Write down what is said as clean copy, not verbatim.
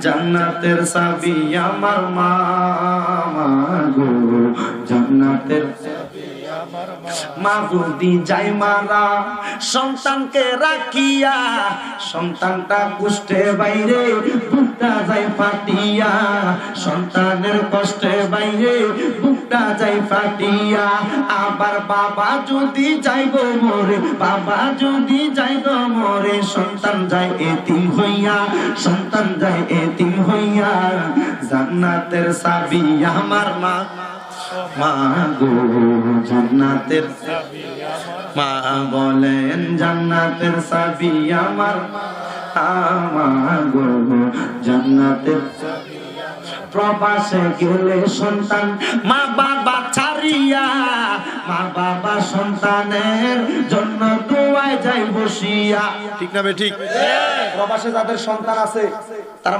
জান্নাতের চাবি আমার মা গো, জান্নাতের মা যদি যাই মারা সন্তানকে রাখিয়া, সন্তানটা কুষ্টে বাইরে বুকটা যায় ফাটিয়া, সন্তানের কষ্টে বাইরে বুকটা যায় ফাটিয়া। আবার বাবা যদি যাইব মরে, বাবা যদি যাইব মরে, সন্তান যায় এতিম হইয়া, সন্তান যায় এতিম হইয়া। জান্নাতের চাবি আমার মা মা গো, জান্নাতের মা বলেন জান্নাতের চাবি আমার মা গো, জান্নাতের প্রবাসে গেলে সন্তান মা বাবা ছাড়িয়া, মা বাবা সন্তানের জন্য দোয়ায় যায় বসিয়া। ঠিক না বে ঠিক? প্রবাসে যাদের সন্তান আছে তারা